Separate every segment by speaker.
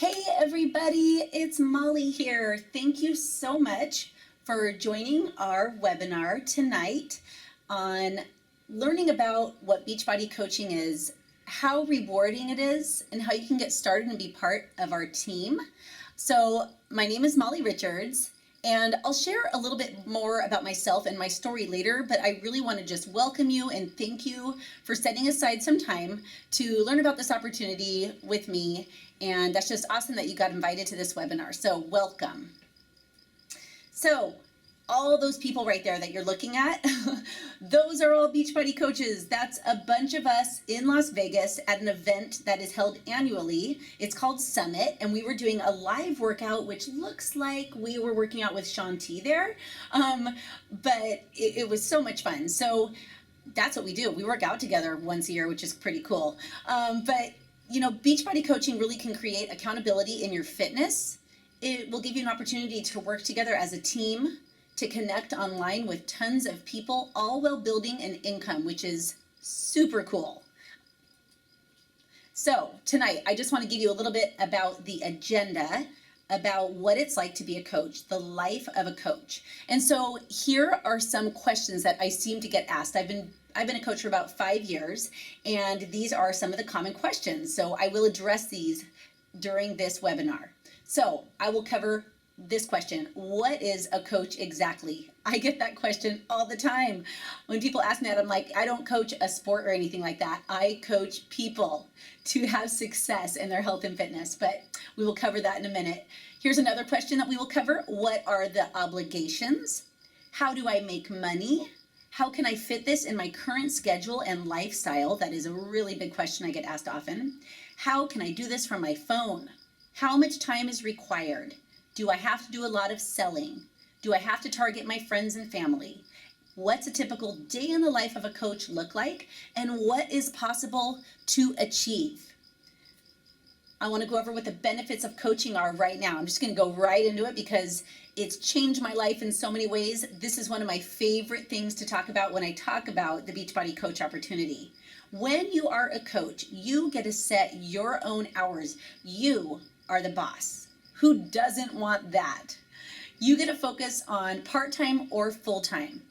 Speaker 1: Hey everybody, it's Molly here. Thank you so much for joining our webinar tonight on learning about what Beachbody coaching is, how rewarding it is, and how you can get started and be part of our team. So my name is Molly Richards, and I'll share a little bit more about myself and my story later, but I really want to just welcome you and thank you for setting aside some time to learn about this opportunity with me. And that's just awesome that you got invited to this webinar. So welcome. So all those people right there that you're looking at, those are all Beachbody coaches. That's a bunch of us in Las Vegas at an event that is held annually. It's called Summit, and we were doing a live workout, which looks like we were working out with Shaun T there, but it was so much fun. So that's what we do. We work out together once a year, which is pretty cool. But you know, Beachbody coaching really can create accountability in your fitness. It will give you an opportunity to work together as a team, to connect online with tons of people, all while building an income, which is super cool. So tonight, I just want to give you a little bit about the agenda, about what it's like to be a coach, the life of a coach. And so here are some questions that I seem to get asked. I've been a coach for about 5 years, and these are some of the common questions. So I will address these during this webinar. So I will cover this question: what is a coach exactly? I get that question all the time. When people ask me that, I'm like, I don't coach a sport or anything like that. I coach people to have success in their health and fitness, but we will cover that in a minute. Here's another question that we will cover: what are the obligations? How do I make money? How can I fit this in my current schedule and lifestyle? That is a really big question I get asked often. How can I do this from my phone? How much time is required? Do I have to do a lot of selling? Do I have to target my friends and family? What's a typical day in the life of a coach look like? And what is possible to achieve? I want to go over what the benefits of coaching are right now. I'm just going to go right into it because it's changed my life in so many ways. This is one of my favorite things to talk about when I talk about the Beachbody coach opportunity. When you are a coach, you get to set your own hours. You are the boss. Who doesn't want that? You get to focus on part-time or full-time.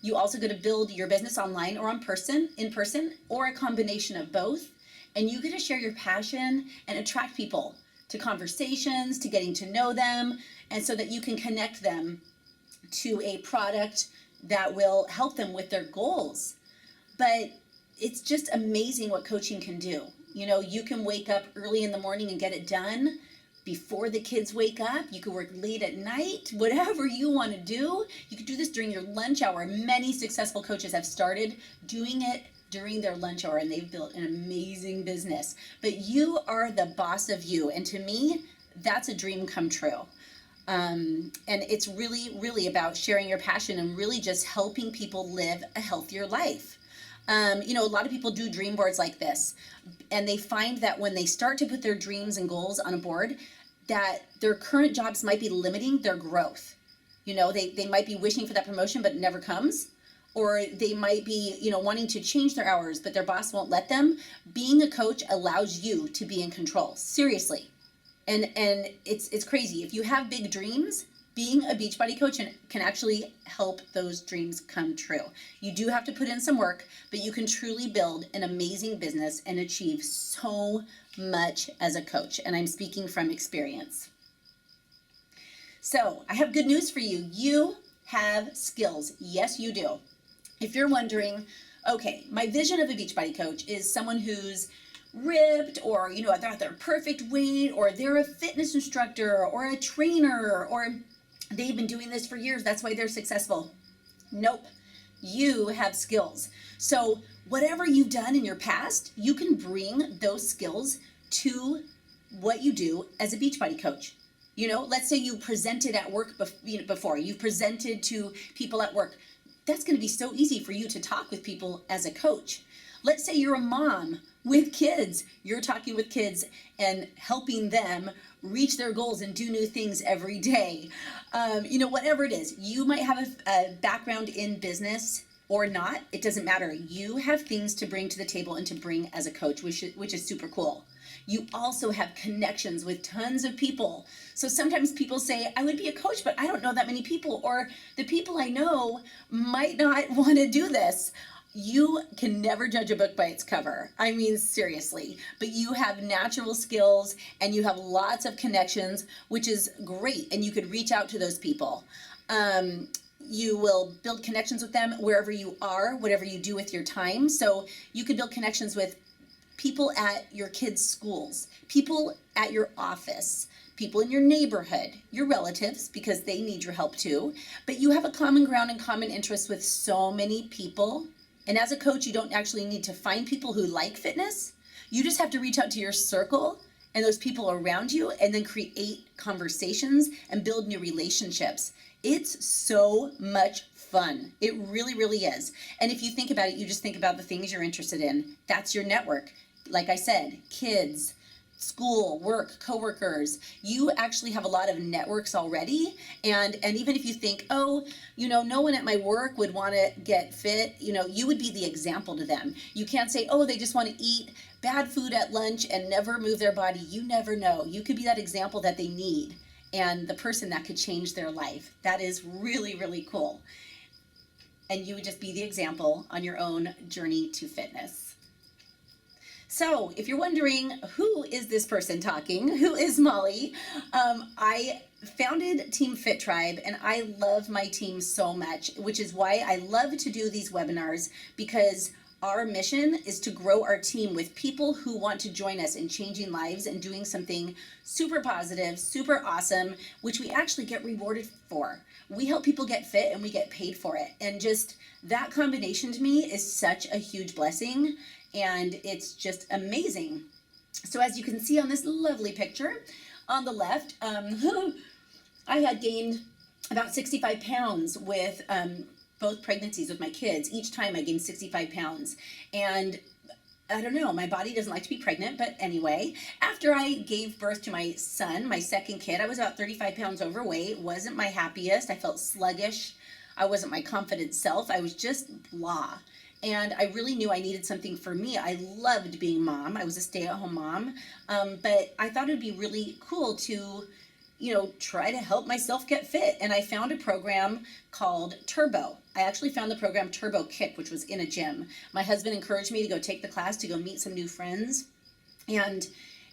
Speaker 1: You also get to build your business online or in person, or a combination of both. And you get to share your passion and attract people to conversations, to getting to know them, and so that you can connect them to a product that will help them with their goals. But it's just amazing what coaching can do. You know, you can wake up early in the morning and get it done before the kids wake up. You could work late at night, whatever you want to do. You could do this during your lunch hour. Many successful coaches have started doing it during their lunch hour, and they've built an amazing business. But you are the boss of you, and to me, that's a dream come true. And it's really, really about sharing your passion and really just helping people live a healthier life. You know, a lot of people do dream boards like this, and they find that when they start to put their dreams and goals on a board, that their current jobs might be limiting their growth. You know, they might be wishing for that promotion, but it never comes. Or they might be, you know, wanting to change their hours, but their boss won't let them. Being a coach allows you to be in control, seriously. And it's crazy. If you have big dreams, being a Beachbody coach can actually help those dreams come true. You do have to put in some work, but you can truly build an amazing business and achieve so much as a coach. And I'm speaking from experience. So I have good news for you. You have skills. Yes, you do. If you're wondering, okay, my vision of a Beachbody coach is someone who's ripped, or, you know, they're at their perfect weight, or they're a fitness instructor or a trainer, or they've been doing this for years, that's why they're successful. Nope. You have skills. So whatever you've done in your past, you can bring those skills to what you do as a Beachbody coach. You know, let's say you presented at work before. You've presented to people at work. That's going to be so easy for you to talk with people as a coach. Let's say you're a mom with kids. You're talking with kids and helping them reach their goals and do new things every day. You know, whatever it is, you might have a background in business or not, it doesn't matter. You have things to bring to the table and to bring as a coach, which is super cool. You also have connections with tons of people. So sometimes people say, I would be a coach, but I don't know that many people, or the people I know might not want to do this. You can never judge a book by its cover. I mean, seriously. But you have natural skills and you have lots of connections, which is great. And you could reach out to those people. You will build connections with them wherever you are, whatever you do with your time. So you could build connections with people at your kids' schools, people at your office, people in your neighborhood, your relatives, because they need your help too. But you have a common ground and common interest with so many people. And as a coach, you don't actually need to find people who like fitness. You just have to reach out to your circle and those people around you and then create conversations and build new relationships. It's so much fun. It really, really is. And if you think about it, you just think about the things you're interested in. That's your network. Like I said, kids, school, work, coworkers. You actually have a lot of networks already. And even if you think, oh, no one at my work would want to get fit, you would be the example to them. You can't say, oh, they just want to eat bad food at lunch and never move their body. You never know. You could be that example that they need and the person that could change their life. That is really, really cool. And you would just be the example on your own journey to fitness. So if you're wondering, who is this person talking? Who is Molly? I founded Team Fit Tribe, and I love my team so much, which is why I love to do these webinars, because our mission is to grow our team with people who want to join us in changing lives and doing something super positive, super awesome, which we actually get rewarded for. We help people get fit and we get paid for it. And just that combination to me is such a huge blessing, and it's just amazing. So as you can see on this lovely picture on the left, I had gained about 65 pounds with both pregnancies with my kids. Each time I gained 65 pounds. And I don't know, my body doesn't like to be pregnant, but anyway, after I gave birth to my son, my second kid, I was about 35 pounds overweight, wasn't my happiest. I felt sluggish. I wasn't my confident self. I was just blah. And I really knew I needed something for me. I loved being mom. I was a stay-at-home mom. But I thought it would be really cool to try to help myself get fit. And I found a program called Turbo. I actually found the program Turbo Kick, which was in a gym. My husband encouraged me to go take the class, to go meet some new friends. And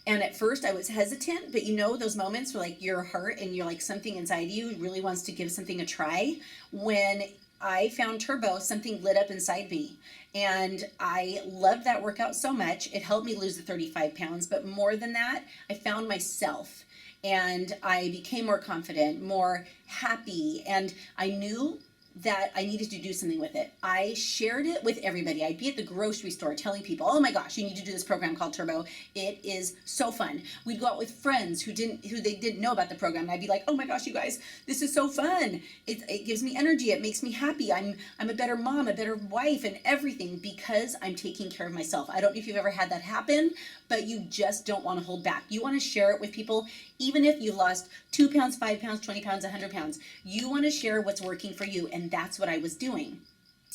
Speaker 1: at first I was hesitant, but those moments where like your heart and you're like something inside you really wants to give something a try. When I found Turbo, something lit up inside me. And I loved that workout so much. It helped me lose the 35 pounds. But more than that, I found myself. And I became more confident, more happy, and I knew that I needed to do something with it. I shared it with everybody. I'd be at the grocery store telling people, oh my gosh, you need to do this program called Turbo. It is so fun. We'd go out with friends who they didn't know about the program. And I'd be like, oh my gosh, you guys, this is so fun. It gives me energy. It makes me happy. I'm a better mom, a better wife, and everything because I'm taking care of myself. I don't know if you've ever had that happen, but you just don't want to hold back. You want to share it with people, even if you lost 2 pounds, 5 pounds, 20 pounds, 100 pounds. You want to share what's working for you, and that's what I was doing.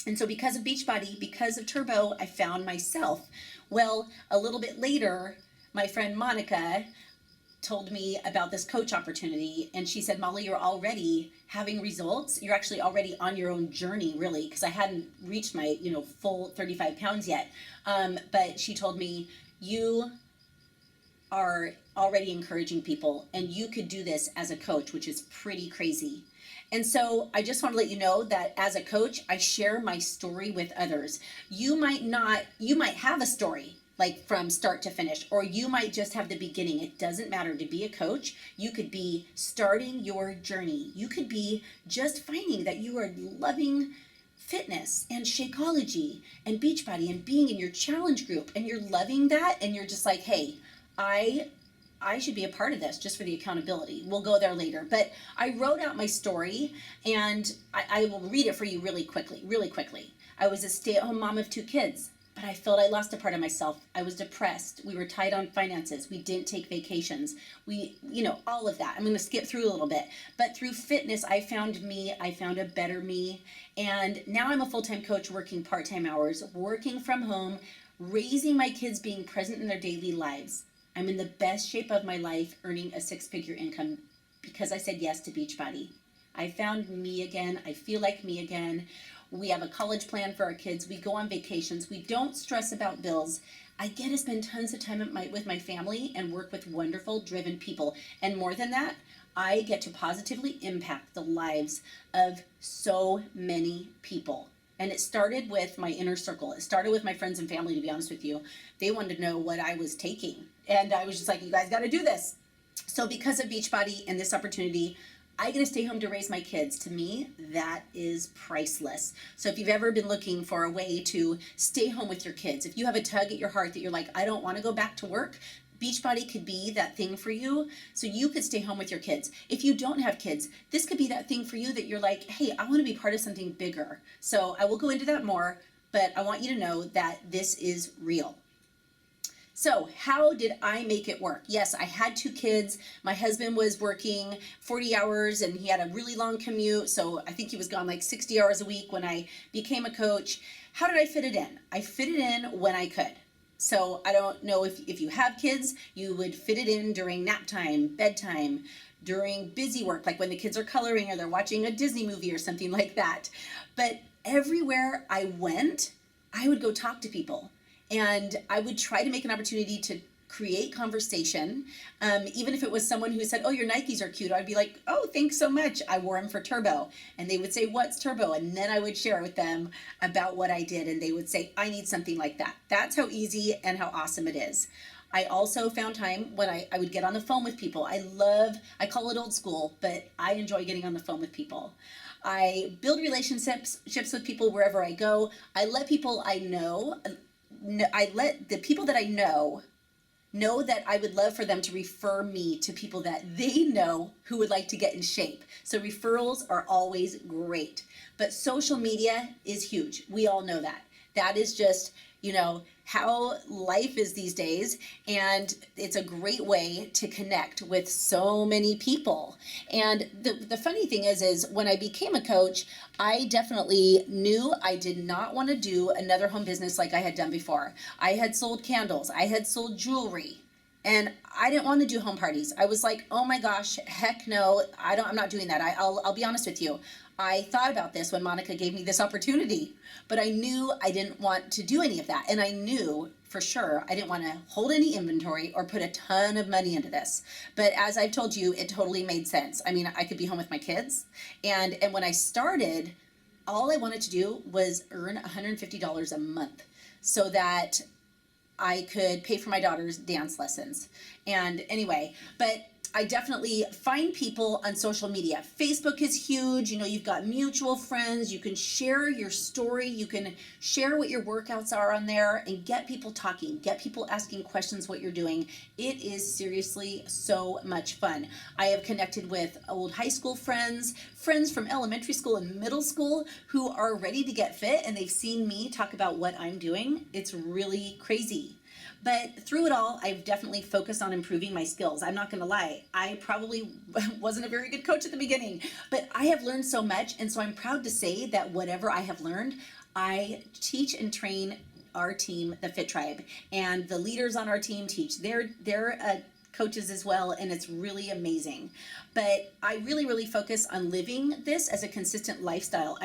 Speaker 1: And so because of Beachbody, because of Turbo, I found myself. Well, a little bit later, my friend Monica told me about this coach opportunity, and she said, Molly, you're already having results. You're actually already on your own journey, really, because I hadn't reached my full 35 pounds yet. But she told me, you are already encouraging people, and you could do this as a coach, which is pretty crazy. And so I just want to let you know that as a coach, I share my story with others. You might have a story like from start to finish, or you might just have the beginning. It doesn't matter. To be a coach, you could be starting your journey. You could be just finding that you are loving fitness and Shakeology and Beachbody and being in your challenge group, and you're loving that, and you're just like, hey, I should be a part of this just for the accountability. We'll go there later. But I wrote out my story, and I will read it for you really quickly. I was a stay-at-home mom of 2 kids. but I felt I lost a part of myself. I was depressed. We were tight on finances. We didn't take vacations. All of that. I'm going to skip through a little bit. But through fitness, I found me. I found a better me. And now I'm a full-time coach working part-time hours, working from home, raising my kids, being present in their daily lives. I'm in the best shape of my life, earning a six-figure income because I said yes to Beachbody. I found me again. I feel like me again. We have a college plan for our kids. We go on vacations. We don't stress about bills. I get to spend tons of time with my family and work with wonderful, driven people. And more than that, I get to positively impact the lives of so many people. And it started with my inner circle. It started with my friends and family, to be honest with you. They wanted to know what I was taking. And I was just like, you guys got to do this. So because of Beachbody and this opportunity, I get to stay home to raise my kids. To me, that is priceless. So if you've ever been looking for a way to stay home with your kids, if you have a tug at your heart that you're like, I don't want to go back to work, Beachbody could be that thing for you, so you could stay home with your kids. If you don't have kids, this could be that thing for you that you're like, hey, I want to be part of something bigger. So I will go into that more, but I want you to know that this is real. So how did I make it work? Yes, I had 2 kids. My husband was working 40 hours and he had a really long commute. So I think he was gone like 60 hours a week when I became a coach. How did I fit it in? I fit it in when I could. So I don't know if you have kids, you would fit it in during nap time, bedtime, during busy work, like when the kids are coloring or they're watching a Disney movie or something like that. But everywhere I went, I would go talk to people. And I would try to make an opportunity to create conversation. Even if it was someone who said, oh, your Nikes are cute, I'd be like, oh, thanks so much. I wore them for Turbo. And they would say, what's Turbo? And then I would share with them about what I did. And they would say, I need something like that. That's how easy and how awesome it is. I also found time when I would get on the phone with people. I call it old school, but I enjoy getting on the phone with people. I build relationships with people wherever I go. I let the people that I know that I would love for them to refer me to people that they know who would like to get in shape. So referrals are always great. But social media is huge. We all know that. That is just, how life is these days. And it's a great way to connect with so many people. And the funny thing is when I became a coach, I definitely knew I did not want to do another home business like I had done before. I had sold candles. I had sold jewelry. And I didn't want to do home parties. I was like, oh my gosh, heck no, I'm not doing that. I'll be honest with you. I thought about this when Monica gave me this opportunity, but I knew I didn't want to do any of that. And I knew for sure I didn't want to hold any inventory or put a ton of money into this. But as I've told you, it totally made sense. I mean, I could be home with my kids. And when I started, all I wanted to do was earn $150 a month so that I could pay for my daughter's dance lessons. And anyway, but I definitely find people on social media. Facebook is huge. You've got mutual friends. You can share your story. You can share what your workouts are on there and get people talking, get people asking questions what you're doing. It is seriously so much fun. I have connected with old high school friends from elementary school and middle school who are ready to get fit, and they've seen me talk about what I'm doing. It's really crazy. But through it all, I've definitely focused on improving my skills. I'm not going to lie. I probably wasn't a very good coach at the beginning, but I have learned so much. And so I'm proud to say that whatever I have learned, I teach and train our team, the Fit Tribe. And the leaders on our team teach their coaches as well, and it's really amazing. But I really focus on living this as a consistent lifestyle.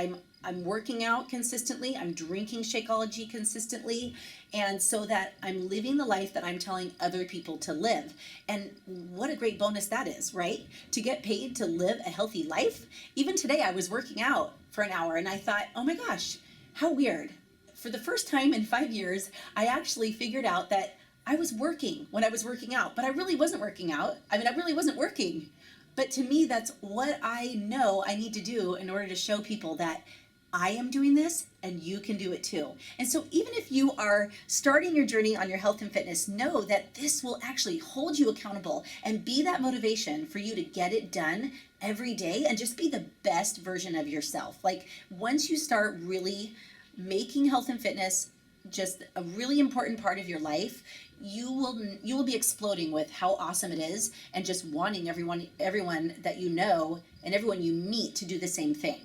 Speaker 1: I'm working out consistently, I'm drinking Shakeology consistently, and so that I'm living the life that I'm telling other people to live. And what a great bonus that is, right? To get paid to live a healthy life. Even today I was working out for an hour and I thought, oh my gosh, how weird. For the first time in 5 years, I actually figured out that I was working when I was working out, but I really wasn't working out. I really wasn't working. But to me, that's what I know I need to do in order to show people that I am doing this and you can do it too. And so even if you are starting your journey on your health and fitness, know that this will actually hold you accountable and be that motivation for you to get it done every day and just be the best version of yourself. Like once you start really making health and fitness just a really important part of your life, you will be exploding with how awesome it is, and just wanting everyone that you know and everyone you meet to do the same thing.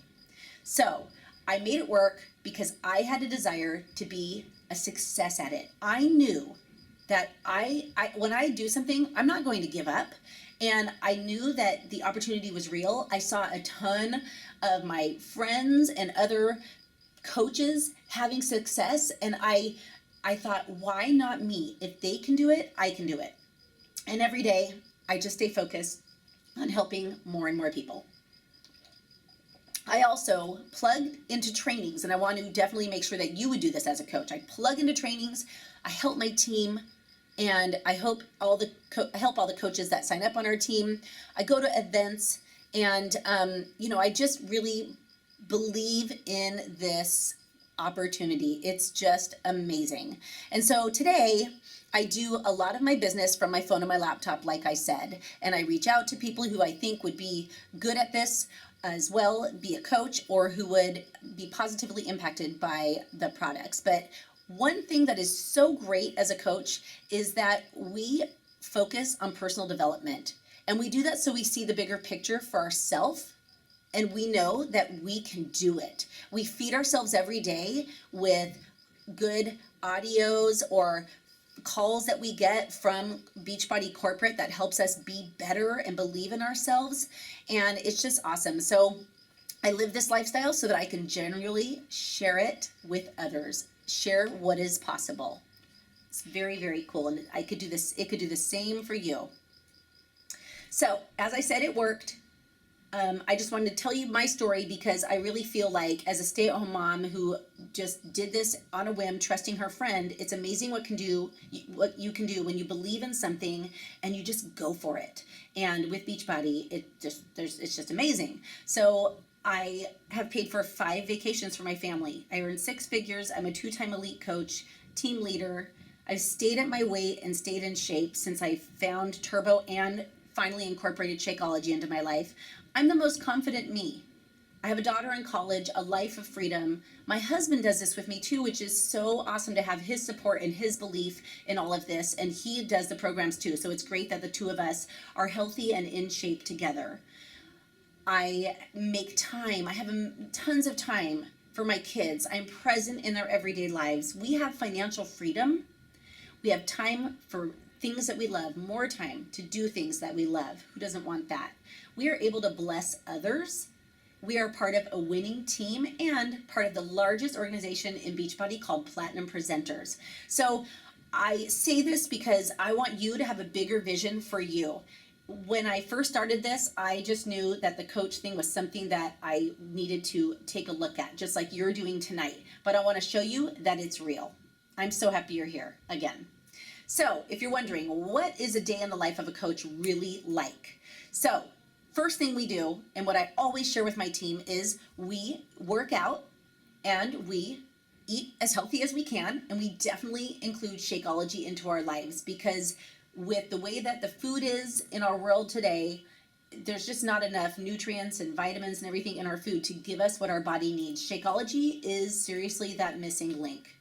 Speaker 1: So I made it work because I had a desire to be a success at it. I knew that I when I do something, I'm not going to give up. And I knew that the opportunity was real. I saw a ton of my friends and other coaches having success, and I thought, why not me? If they can do it, I can do it. And every day I just stay focused on helping more and more people. I also plugged into trainings, and I want to definitely make sure that you would do this as a coach. I plug into trainings, I help my team, and I help all the coaches that sign up on our team. I go to events, and I just really believe in this opportunity. It's just amazing. And so today I do a lot of my business from my phone and my laptop, like I said, and I reach out to people who I think would be good at this as well, be a coach, or who would be positively impacted by the products. But one thing that is so great as a coach is that we focus on personal development. And we do that so we see the bigger picture for ourselves, and we know that we can do it. We feed ourselves every day with good audios or calls that we get from Beachbody Corporate that helps us be better and believe in ourselves. And it's just awesome. So I live this lifestyle so that I can generally share it with others, share what is possible. It's very, very cool. And it could do the same for you. So as I said, it worked. I just wanted to tell you my story because I really feel like, as a stay-at-home mom who just did this on a whim, trusting her friend, it's amazing what you can do when you believe in something and you just go for it. And with Beachbody, it's just amazing. So I have paid for 5 vacations for my family. I earn 6 figures. I'm a 2-time elite coach, team leader. I've stayed at my weight and stayed in shape since I found Turbo and finally incorporated Shakeology into my life. I'm the most confident me. I have a daughter in college, a life of freedom. My husband does this with me too, which is so awesome to have his support and his belief in all of this. And he does the programs too. So it's great that the two of us are healthy and in shape together. I make time. I have tons of time for my kids. I'm present in their everyday lives. We have financial freedom. We have time for things that we love, more time to do things that we love. Who doesn't want that? We are able to bless others. We are part of a winning team and part of the largest organization in Beachbody called Platinum Presenters. So I say this because I want you to have a bigger vision for you. When I first started this, I just knew that the coach thing was something that I needed to take a look at, just like you're doing tonight. But I want to show you that it's real. I'm so happy you're here again. So if you're wondering, what is a day in the life of a coach really like? So first thing we do, and what I always share with my team, is we work out and we eat as healthy as we can, and we definitely include Shakeology into our lives, because with the way that the food is in our world today, there's just not enough nutrients and vitamins and everything in our food to give us what our body needs. Shakeology is seriously that missing link.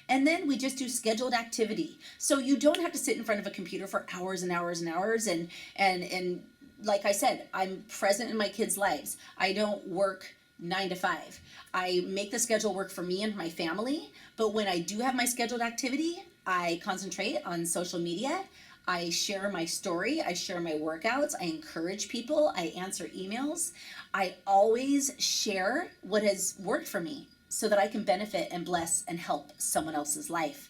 Speaker 1: And then we just do scheduled activity. So you don't have to sit in front of a computer for hours and hours and hours. And like I said, I'm present in my kids' lives. I don't work 9 to 5. I make the schedule work for me and my family. But when I do have my scheduled activity, I concentrate on social media. I share my story. I share my workouts. I encourage people. I answer emails. I always share what has worked for me, so that I can benefit and bless and help someone else's life.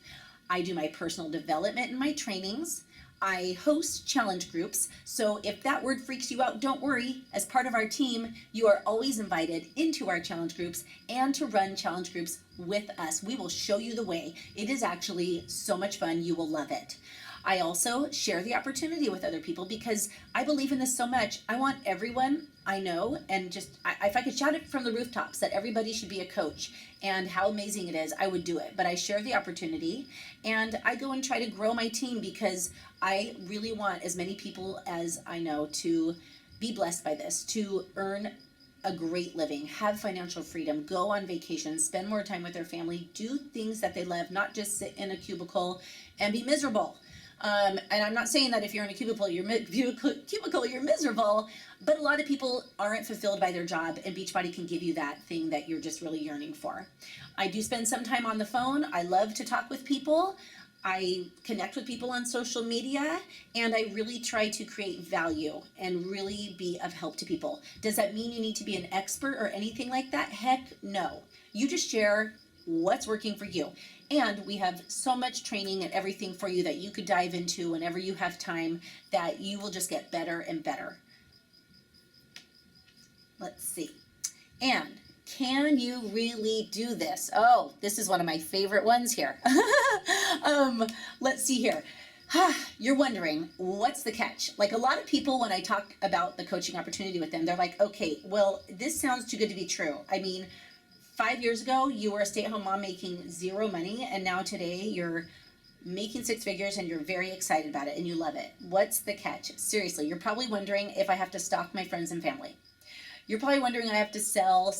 Speaker 1: I do my personal development in my trainings. I host challenge groups. So if that word freaks you out, don't worry. As part of our team, you are always invited into our challenge groups and to run challenge groups with us. We will show you the way. It is actually so much fun. You will love it. I also share the opportunity with other people because I believe in this so much. I want everyone I know, and just if I could shout it from the rooftops that everybody should be a coach and how amazing it is, I would do it. But I share the opportunity, and I go and try to grow my team because I really want as many people as I know to be blessed by this, to earn a great living, have financial freedom, go on vacation, spend more time with their family, do things that they love, not just sit in a cubicle and be miserable. And I'm not saying that if you're in a cubicle, you're miserable, but a lot of people aren't fulfilled by their job, and Beachbody can give you that thing that you're just really yearning for. I do spend some time on the phone. I love to talk with people. I connect with people on social media, and I really try to create value and really be of help to people. Does that mean you need to be an expert or anything like that? Heck no. You just share what's working for you. And we have so much training and everything for you that you could dive into whenever you have time, that you will just get better and better. Let's see. And can you really do this? Oh, this is one of my favorite ones here. Let's see here. You're wondering, what's the catch? Like, a lot of people, when I talk about the coaching opportunity with them, they're like, okay, well, this sounds too good to be true. I mean, 5 years ago, you were a stay-at-home mom making zero money, and now today you're making six figures and you're very excited about it and you love it. What's the catch? Seriously, you're probably wondering if I have to stalk my friends and family. You're probably wondering I have to sell,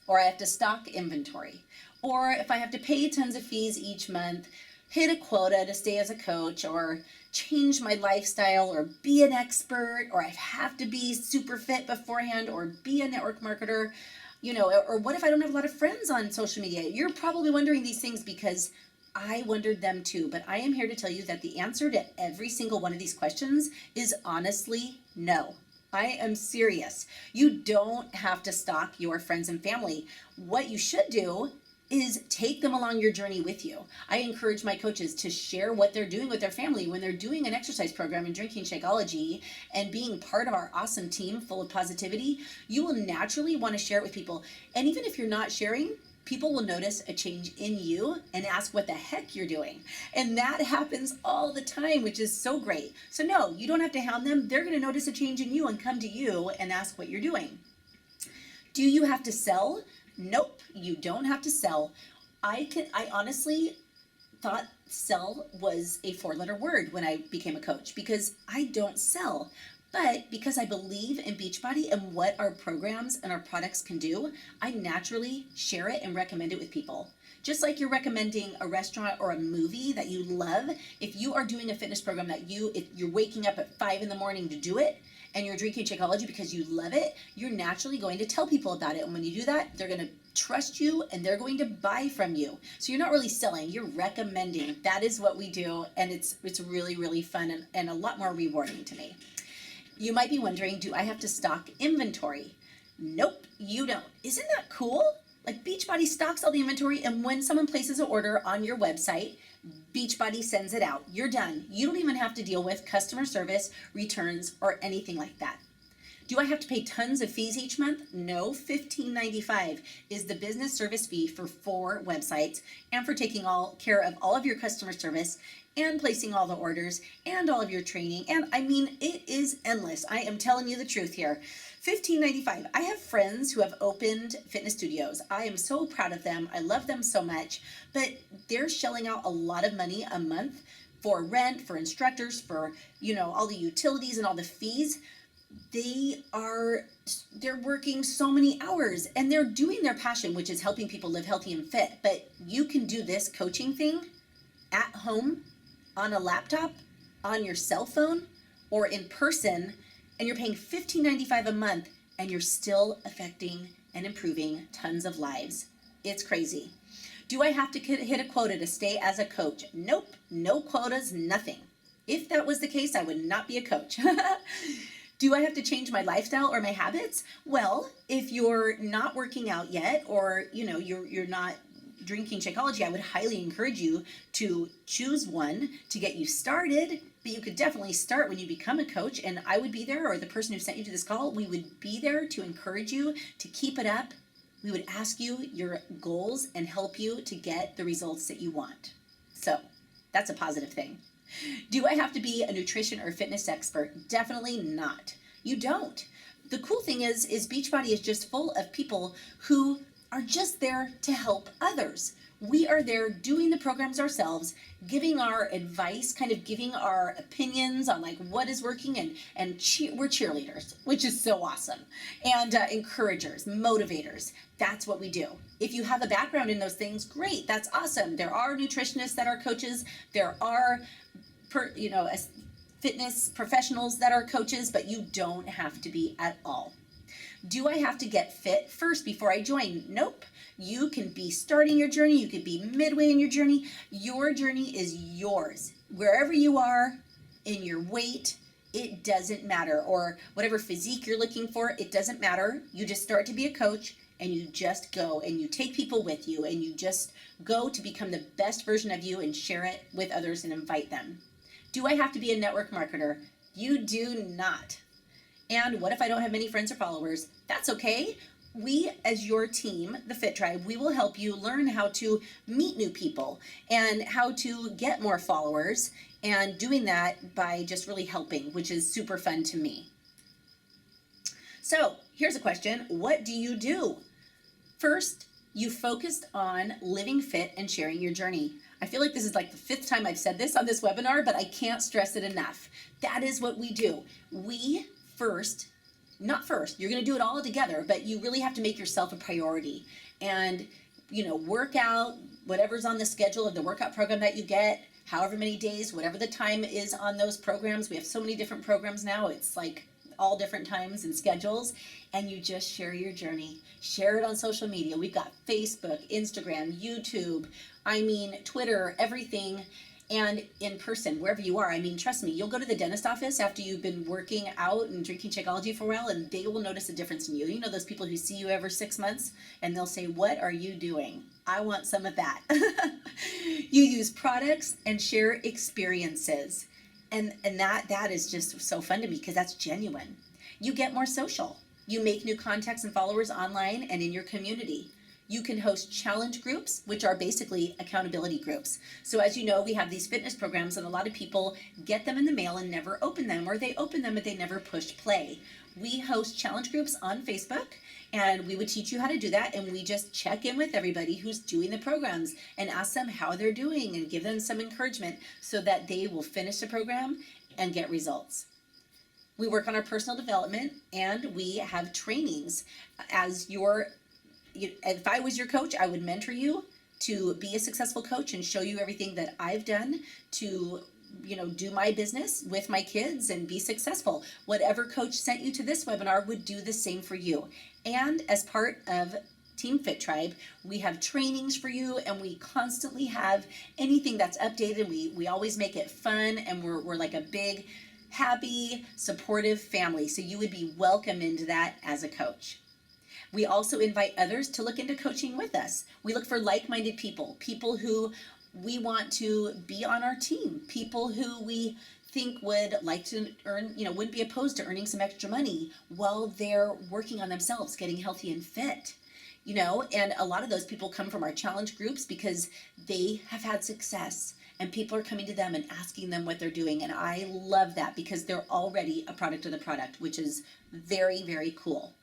Speaker 1: or I have to stock inventory, or if I have to pay tons of fees each month, hit a quota to stay as a coach, or change my lifestyle, or be an expert, or I have to be super fit beforehand, or be a network marketer, or what if I don't have a lot of friends on social media? You're probably wondering these things because I wondered them too, but I am here to tell you that the answer to every single one of these questions is honestly no. I am serious. You don't have to stalk your friends and family. What you should do is take them along your journey with you. I encourage my coaches to share what they're doing with their family when they're doing an exercise program and drinking Shakeology and being part of our awesome team full of positivity. You will naturally want to share it with people. And even if you're not sharing, people will notice a change in you and ask what the heck you're doing. And that happens all the time, which is so great. So no, you don't have to hound them. They're going to notice a change in you and come to you and ask what you're doing. Do you have to sell? Nope, you don't have to sell. I honestly thought sell was a 4-letter word when I became a coach, because I don't sell. But because I believe in Beachbody and what our programs and our products can do, I naturally share it and recommend it with people. Just like you're recommending a restaurant or a movie that you love, if you are doing a fitness program that if you're waking up at 5 a.m. to do it, and you're drinking Shakeology because you love it, you're naturally going to tell people about it. And when you do that, they're going to trust you and they're going to buy from you. So you're not really selling, you're recommending. That is what we do. And it's really, really fun and a lot more rewarding to me. You might be wondering, do I have to stock inventory? Nope, you don't. Isn't that cool? Like, Beachbody stocks all the inventory, and when someone places an order on your website, Beachbody sends it out. You're done. You don't even have to deal with customer service, returns, or anything like that. Do I have to pay tons of fees each month? No, $15.95 is the business service fee for 4 websites and for taking care of all of your customer service and placing all the orders and all of your training. And I mean, it is endless. I am telling you the truth here. $15.95. I have friends who have opened fitness studios. I am so proud of them. I love them so much, but they're shelling out a lot of money a month for rent, for instructors, for, all the utilities and all the fees. They're working so many hours and they're doing their passion, which is helping people live healthy and fit. But you can do this coaching thing at home, on a laptop, on your cell phone, or in person, and you're paying $15.95 a month, and you're still affecting and improving tons of lives. It's crazy. Do I have to hit a quota to stay as a coach? Nope, no quotas, nothing. If that was the case, I would not be a coach. Do I have to change my lifestyle or my habits? Well, if you're not working out yet, or you're not drinking Shakeology, I would highly encourage you to choose one to get you started. But you could definitely start when you become a coach, and I would be there, or the person who sent you to this call, we would be there to encourage you to keep it up. We would ask you your goals and help you to get the results that you want. So that's a positive thing. Do I have to be a nutrition or fitness expert? Definitely not. You don't. The cool thing is Beachbody is just full of people who are just there to help others. We are there doing the programs ourselves, giving our advice, kind of giving our opinions on like what is working, and we're cheerleaders, which is so awesome, and encouragers, motivators. That's what we do. If you have a background in those things, great, that's awesome. There are nutritionists that are coaches. There are, fitness professionals that are coaches, but you don't have to be at all. Do I have to get fit first before I join? Nope. You can be starting your journey. You could be midway in your journey. Your journey is yours. Wherever you are in your weight, it doesn't matter. Or whatever physique you're looking for, it doesn't matter. You just start to be a coach and you just go and you take people with you and you just go to become the best version of you and share it with others and invite them. Do I have to be a network marketer? You do not. And what if I don't have many friends or followers? That's okay. We, as your team, the Fit Tribe, we will help you learn how to meet new people and how to get more followers, and doing that by just really helping, which is super fun to me. So here's a question. What do you do? First, you focused on living fit and sharing your journey. I feel like this is like the 5th time I've said this on this webinar, but I can't stress it enough. That is what we do. We first, not first, you're going to do it all together, but you really have to make yourself a priority and, work out whatever's on the schedule of the workout program that you get, however many days, whatever the time is on those programs. We have so many different programs now. It's like all different times and schedules, and you just share your journey. Share it on social media. We've got Facebook, Instagram, YouTube, Twitter, everything. And in person, wherever you are. Trust me, you'll go to the dentist office after you've been working out and drinking Shakeology for a while, and they will notice a difference in you. You know those people who see you every 6 months, and they'll say, "What are you doing? I want some of that." You use products and share experiences. And that is just so fun to me because that's genuine. You get more social. You make new contacts and followers online and in your community. You can host challenge groups, which are basically accountability groups. So as you know, we have these fitness programs, and a lot of people get them in the mail and never open them, or they open them but they never push play. We host challenge groups on Facebook, and we would teach you how to do that, and we just check in with everybody who's doing the programs and ask them how they're doing and give them some encouragement so that they will finish the program and get results. We work on our personal development, and we have trainings. If I was your coach, I would mentor you to be a successful coach and show you everything that I've done to, do my business with my kids and be successful. Whatever coach sent you to this webinar would do the same for you. And as part of Team Fit Tribe, we have trainings for you, and we constantly have anything that's updated. We always make it fun, and we're like a big, happy, supportive family. So you would be welcome into that as a coach. We also invite others to look into coaching with us. We look for like-minded people who we want to be on our team, people who we think would like to earn, wouldn't be opposed to earning some extra money while they're working on themselves, getting healthy and fit. And a lot of those people come from our challenge groups because they have had success and people are coming to them and asking them what they're doing. And I love that because they're already a product of the product, which is very, very cool.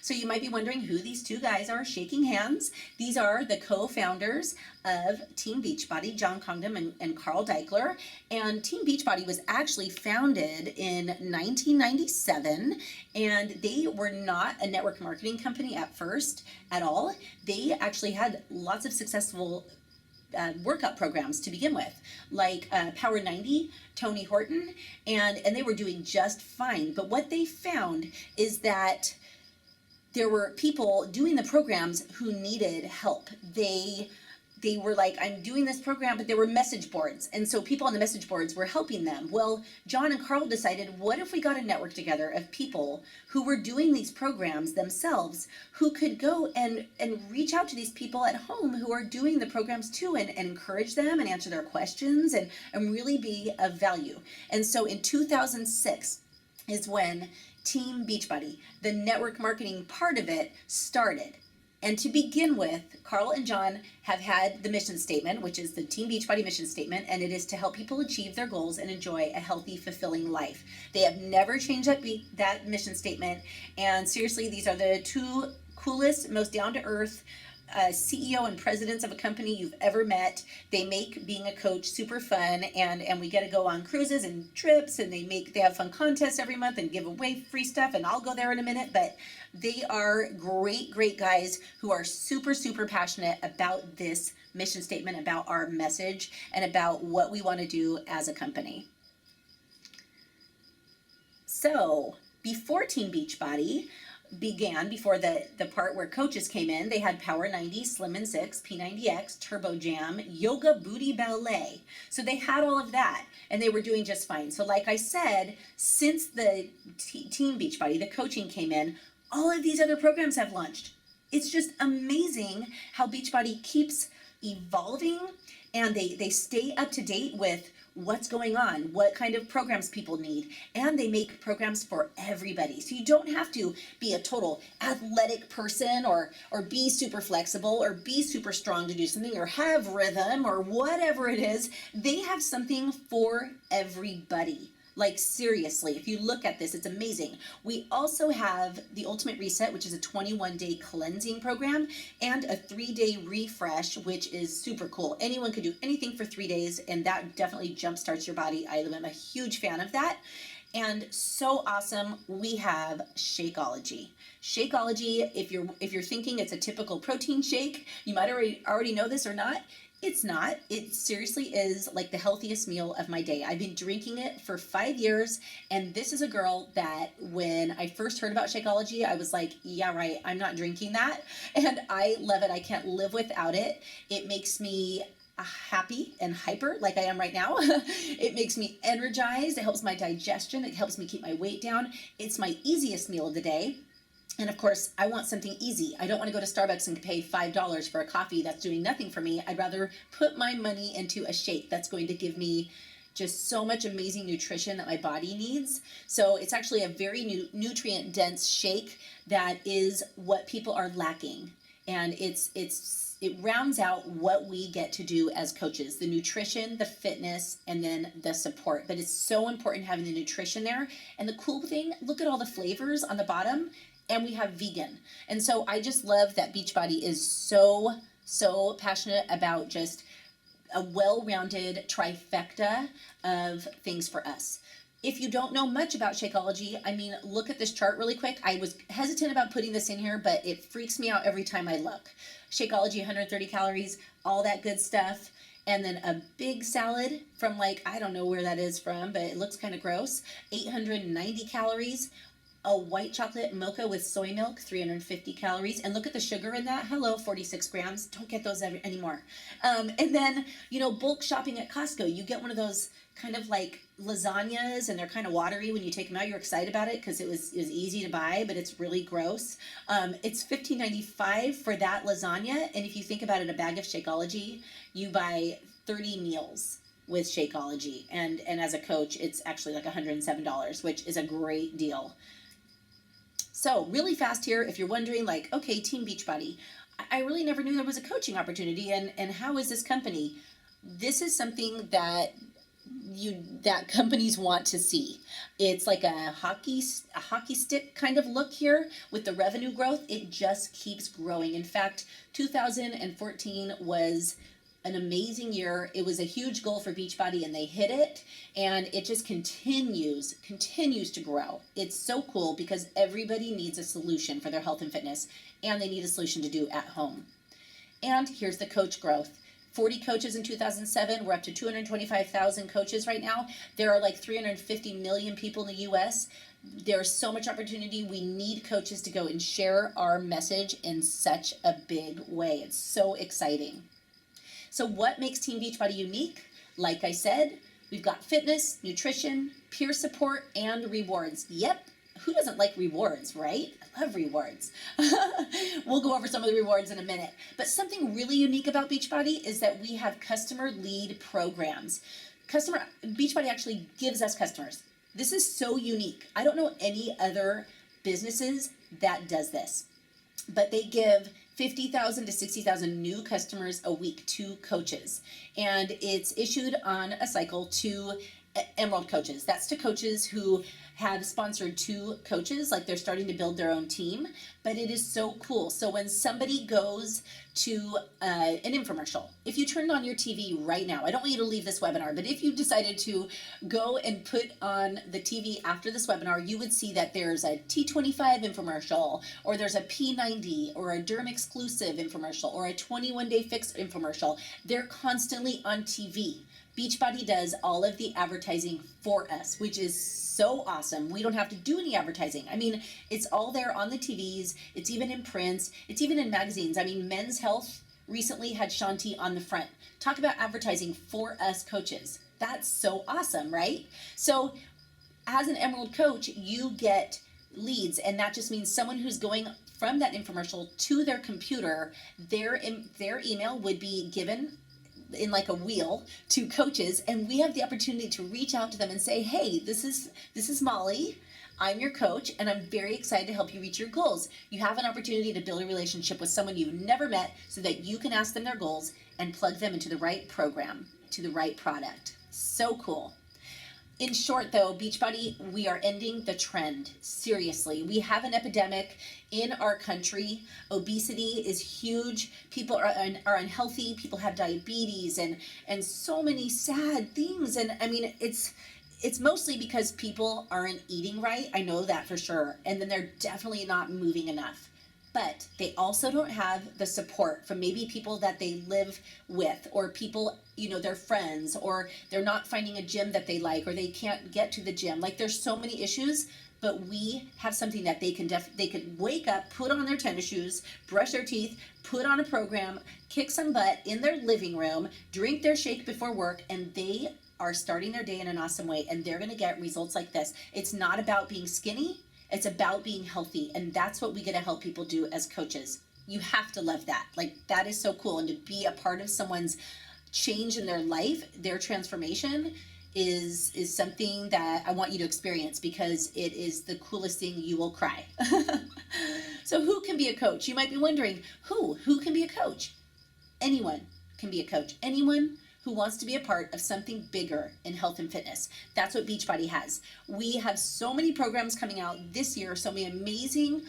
Speaker 1: So you might be wondering who these two guys are shaking hands. These are the co-founders of Team Beachbody, John Congdon and Carl Daikeler. And Team Beachbody was actually founded in 1997, and they were not a network marketing company at first at all. They actually had lots of successful workout programs to begin with, like Power 90, Tony Horton, and they were doing just fine. But what they found is that there were people doing the programs who needed help. They were like, I'm doing this program, but there were message boards. And so people on the message boards were helping them. Well, John and Carl decided, what if we got a network together of people who were doing these programs themselves, who could go and reach out to these people at home who are doing the programs too, and encourage them and answer their questions and really be of value. And so in 2006 is when Team Beachbody, the network marketing part of it, started. And to begin with, Carl and John have had the mission statement, which is the Team Beachbody mission statement, and it is to help people achieve their goals and enjoy a healthy, fulfilling life. They have never changed that mission statement, and seriously, these are the two coolest, most down-to-earth CEO and presidents of a company you've ever met. They make being a coach super fun, and we get to go on cruises and trips, and they have fun contests every month and give away free stuff, and I'll go there in a minute. But they are great guys who are super passionate about this mission statement, about our message, and about what we want to do as a company. So before Team Beachbody began, before the part where coaches came in, they had Power 90, Slim and 6, P90X, Turbo Jam, Yoga Booty Ballet. So they had all of that, and they were doing just fine. So like I said, since the Team Beachbody, the coaching came in, all of these other programs have launched. It's just amazing how Beachbody keeps evolving, and they stay up to date with what's going on, what kind of programs people need, and they make programs for everybody. So you don't have to be a total athletic person or be super flexible or be super strong to do something or have rhythm or whatever it is. They have something for everybody. Like seriously, if you look at this, it's amazing. We also have the Ultimate Reset, which is a 21-day cleansing program, and a 3-day refresh, which is super cool. Anyone can do anything for 3 days, and that definitely jumpstarts your body. I am a huge fan of that. And so awesome, we have Shakeology. Shakeology, if you're thinking it's a typical protein shake, you might already know this or not. It's not. It seriously is like the healthiest meal of my day. I've been drinking it for 5 years, and this is a girl that when I first heard about Shakeology, I was like, yeah, right, I'm not drinking that. And I love it. I can't live without it. It makes me happy and hyper like I am right now. It makes me energized. It helps my digestion. It helps me keep my weight down. It's my easiest meal of the day. And of course, I want something easy. I don't want to go to Starbucks and pay $5 for a coffee that's doing nothing for me. I'd rather put my money into a shake that's going to give me just so much amazing nutrition that my body needs. So it's actually a very nutrient dense shake that is what people are lacking. And it rounds out what we get to do as coaches, the nutrition, the fitness, and then the support. But it's so important having the nutrition there. And the cool thing, look at all the flavors on the bottom. And we have vegan. And so I just love that Beachbody is so passionate about just a well-rounded trifecta of things for us. If you don't know much about Shakeology, I mean, look at this chart really quick. I was hesitant about putting this in here, but it freaks me out every time I look. Shakeology, 130 calories, all that good stuff. And then a big salad from like, I don't know where that is from, but it looks kind of gross. 890 calories. A white chocolate mocha with soy milk, 350 calories. And look at the sugar in that. Hello, 46 grams. Don't get those anymore. And then, bulk shopping at Costco. You get one of those kind of like lasagnas, and they're kind of watery when you take them out. You're excited about it because it was easy to buy, but it's really gross. It's $15.95 for that lasagna. And if you think about it, a bag of Shakeology, you buy 30 meals with Shakeology. And as a coach, it's actually like $107, which is a great deal. So really fast here, if you're wondering like, okay, Team Beachbody, I really never knew there was a coaching opportunity, and how is this company? This is something that companies want to see. It's like a hockey stick kind of look here with the revenue growth. It just keeps growing. In fact, 2014 was an amazing year. It was a huge goal for Beachbody, and they hit it, and it just continues to grow. It's so cool because everybody needs a solution for their health and fitness, and they need a solution to do at home. And here's the coach growth. 40 coaches in 2007. We're up to 225,000 coaches right now. There are like 350 million people in the US. There's so much opportunity. We need coaches to go and share our message in such a big way. It's so exciting. So what makes Team Beachbody unique? Like I said, we've got fitness, nutrition, peer support, and rewards. Yep, who doesn't like rewards, right? I love rewards. We'll go over some of the rewards in a minute. But something really unique about Beachbody is that we have customer lead programs. Beachbody actually gives us customers. This is so unique. I don't know any other businesses that does this, but they give 50,000 to 60,000 new customers a week to coaches. And it's issued on a cycle to Emerald coaches. That's to coaches who have sponsored 2 coaches, like they're starting to build their own team. But it is so cool. So when somebody goes to an infomercial, if you turned on your TV right now, I don't want you to leave this webinar, but if you decided to go and put on the TV after this webinar, you would see that there's a T25 infomercial, or there's a P90, or a Derm exclusive infomercial, or a 21-day fix infomercial. They're constantly on TV. Beachbody does all of the advertising for us, which is so awesome. We don't have to do any advertising. I mean, it's all there on the TVs. It's even in prints. It's even in magazines. I mean, Men's Health recently had Shanti on the front. Talk about advertising for us coaches. That's so awesome, right? So as an Emerald coach, you get leads, and that just means someone who's going from that infomercial to their computer. Their email would be given in like a wheel to coaches, and we have the opportunity to reach out to them and say, hey, this is Molly, I'm your coach, and I'm very excited to help you reach your goals. You have an opportunity to build a relationship with someone you've never met so that you can ask them their goals and plug them into the right program, to the right product. So cool. In short, though, Beachbody, we are ending the trend. Seriously, we have an epidemic in our country. Obesity is huge. People are unhealthy. People have diabetes and so many sad things. And I mean, it's mostly because people aren't eating right. I know that for sure. And then they're definitely not moving enough. But they also don't have the support from maybe people that they live with, or people, their friends, or they're not finding a gym that they like, or they can't get to the gym. Like, there's so many issues, but we have something that they can wake up, put on their tennis shoes, brush their teeth, put on a program, kick some butt in their living room, drink their shake before work, and they are starting their day in an awesome way, and they're going to get results like this. It's not about being skinny. It's about being healthy, and that's what we get to help people do as coaches. You have to love that. Like, that is so cool. And to be a part of someone's change in their life, their transformation is something that I want you to experience, because it is the coolest thing. You will cry. So who can be a coach? You might be wondering, who can be a coach? Anyone can be a coach. Anyone who wants to be a part of something bigger in health and fitness. That's what Beachbody has. We have so many programs coming out this year, so many amazing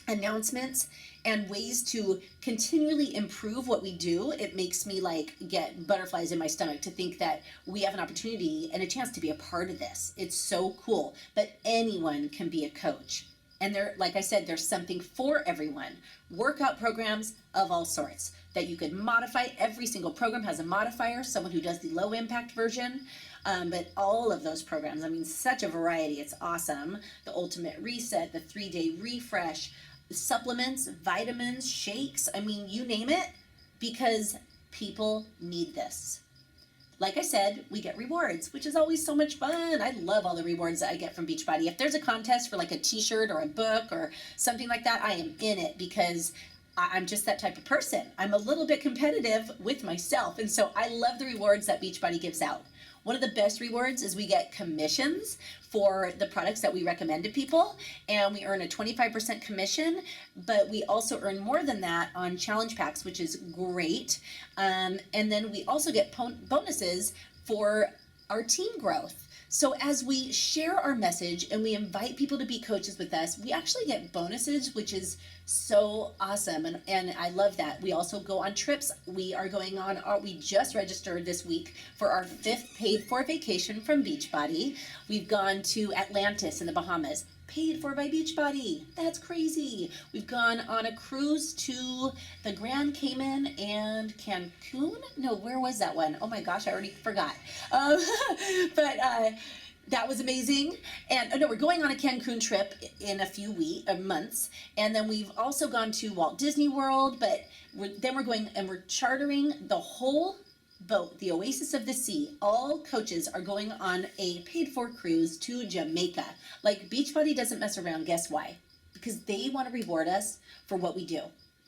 Speaker 1: announcements and ways to continually improve what we do. It makes me get butterflies in my stomach to think that we have an opportunity and a chance to be a part of this. It's so cool. But anyone can be a coach. And like I said, there's something for everyone. Workout programs of all sorts that you could modify. Every single program has a modifier, someone who does the low impact version. But all of those programs, I mean, such a variety. It's awesome. The Ultimate Reset, the 3-day refresh, supplements, vitamins, shakes. I mean, you name it, because people need this. Like I said, we get rewards, which is always so much fun. I love all the rewards that I get from Beachbody. If there's a contest for like a t-shirt or a book or something like that, I am in it, because I'm just that type of person. I'm a little bit competitive with myself, and so I love the rewards that Beachbody gives out. One of the best rewards is we get commissions for the products that we recommend to people, and we earn a 25% commission, but we also earn more than that on challenge packs, which is great. And then we also get bonuses for our team growth. So as we share our message and we invite people to be coaches with us, we actually get bonuses, which is so awesome. And I love that. We also go on trips. We are going on, we just registered this week for our 5th paid for vacation from Beachbody. We've gone to Atlantis in the Bahamas, paid for by Beachbody. That's crazy. We've gone on a cruise to the Grand Cayman and Cancun. No, where was that one? Oh my gosh, I already forgot. But that was amazing. And no, we're going on a Cancun trip in a few months. And then we've also gone to Walt Disney World, but then we're going and we're chartering the whole boat, the Oasis of the Sea. All coaches are going on a paid for cruise to Jamaica. Like, Beachbody doesn't mess around. Guess why? Because they want to reward us for what we do,